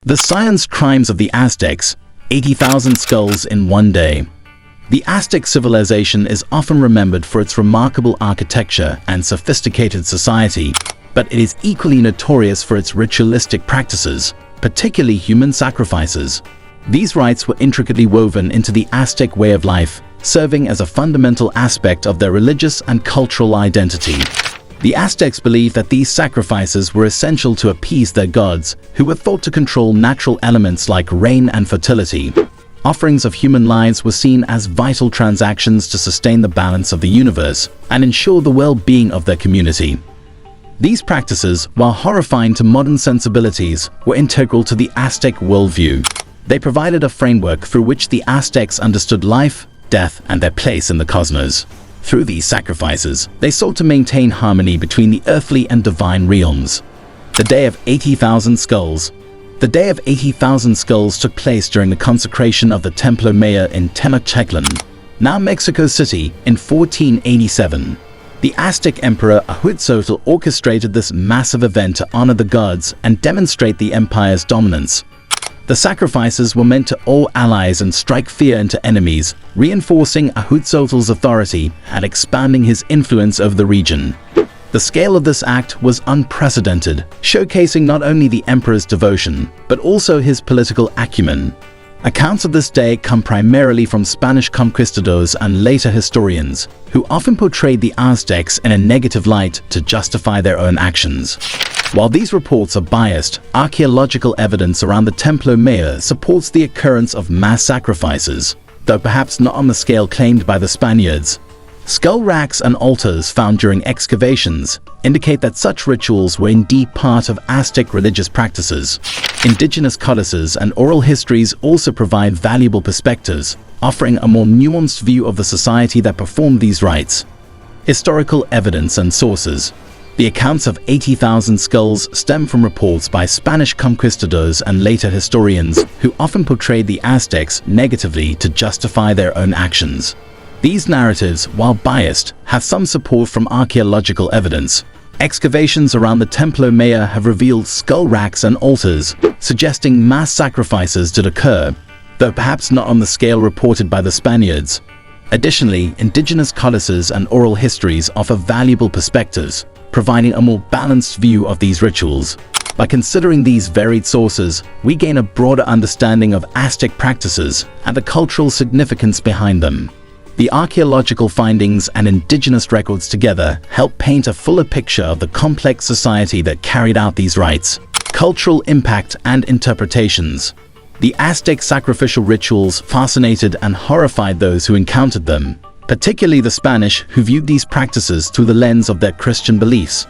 The science crimes of the Aztecs, 80,000 skulls in one day. The Aztec civilization is often remembered for its remarkable architecture and sophisticated society, but it is equally notorious for its ritualistic practices, particularly human sacrifices. These rites were intricately woven into the Aztec way of life, serving as a fundamental aspect of their religious and cultural identity. The Aztecs believed that these sacrifices were essential to appease their gods, who were thought to control natural elements like rain and fertility. Offerings of human lives were seen as vital transactions to sustain the balance of the universe and ensure the well-being of their community. These practices, while horrifying to modern sensibilities, were integral to the Aztec worldview. They provided a framework through which the Aztecs understood life, death, and their place in the cosmos. Through these sacrifices, they sought to maintain harmony between the earthly and divine realms. The Day of 80,000 Skulls. The Day of 80,000 Skulls took place during the consecration of the Templo Mayor in Tenochtitlan, now Mexico City, in 1487. The Aztec Emperor Ahuitzotl orchestrated this massive event to honor the gods and demonstrate the empire's dominance. The sacrifices were meant to awe allies and strike fear into enemies, reinforcing Ahuitzotl's authority and expanding his influence over the region. The scale of this act was unprecedented, showcasing not only the emperor's devotion, but also his political acumen. Accounts of this day come primarily from Spanish conquistadors and later historians, who often portrayed the Aztecs in a negative light to justify their own actions. While these reports are biased, archaeological evidence around the Templo Mayor supports the occurrence of mass sacrifices, though perhaps not on the scale claimed by the Spaniards. Skull racks and altars found during excavations indicate that such rituals were indeed part of Aztec religious practices. Indigenous codices and oral histories also provide valuable perspectives, offering a more nuanced view of the society that performed these rites. Historical evidence and sources. The accounts of 80,000 skulls stem from reports by Spanish conquistadors and later historians who often portrayed the Aztecs negatively to justify their own actions. These narratives, while biased, have some support from archaeological evidence. Excavations around the Templo Mayor have revealed skull racks and altars, suggesting mass sacrifices did occur, though perhaps not on the scale reported by the Spaniards. Additionally, indigenous codices and oral histories offer valuable perspectives, providing a more balanced view of these rituals. By considering these varied sources, we gain a broader understanding of Aztec practices and the cultural significance behind them. The archaeological findings and indigenous records together help paint a fuller picture of the complex society that carried out these rites. Cultural impact and interpretations. The Aztec sacrificial rituals fascinated and horrified those who encountered them, particularly the Spanish, who viewed these practices through the lens of their Christian beliefs.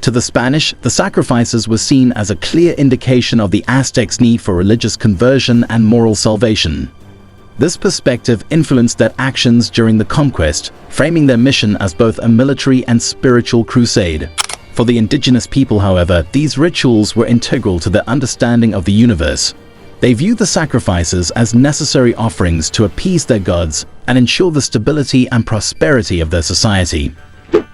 To the Spanish, the sacrifices were seen as a clear indication of the Aztecs' need for religious conversion and moral salvation. This perspective influenced their actions during the conquest, framing their mission as both a military and spiritual crusade. For the indigenous people, however, these rituals were integral to their understanding of the universe. They viewed the sacrifices as necessary offerings to appease their gods and ensure the stability and prosperity of their society.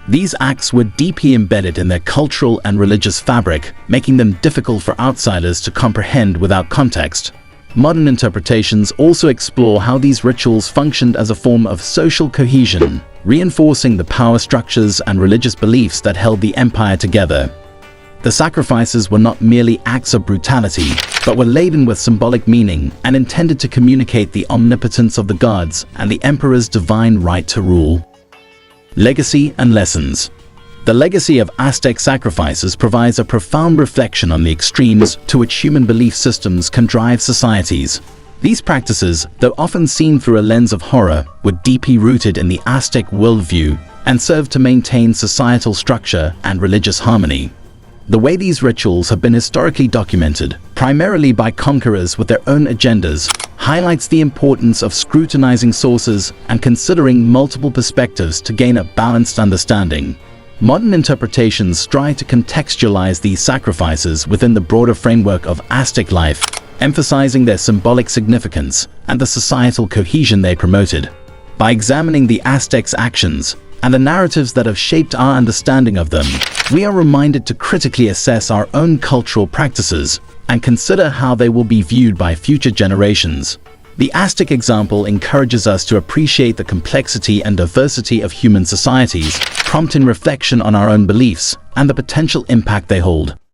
These acts were deeply embedded in their cultural and religious fabric, making them difficult for outsiders to comprehend without context. Modern interpretations also explore how these rituals functioned as a form of social cohesion, reinforcing the power structures and religious beliefs that held the empire together. The sacrifices were not merely acts of brutality, but were laden with symbolic meaning and intended to communicate the omnipotence of the gods and the emperor's divine right to rule. Legacy and lessons. The legacy of Aztec sacrifices provides a profound reflection on the extremes to which human belief systems can drive societies. These practices, though often seen through a lens of horror, were deeply rooted in the Aztec worldview and served to maintain societal structure and religious harmony. The way these rituals have been historically documented, primarily by conquerors with their own agendas, highlights the importance of scrutinizing sources and considering multiple perspectives to gain a balanced understanding. Modern interpretations strive to contextualize these sacrifices within the broader framework of Aztec life, emphasizing their symbolic significance and the societal cohesion they promoted. By examining the Aztecs' actions and the narratives that have shaped our understanding of them, we are reminded to critically assess our own cultural practices, and consider how they will be viewed by future generations. The Aztec example encourages us to appreciate the complexity and diversity of human societies, prompting reflection on our own beliefs and the potential impact they hold.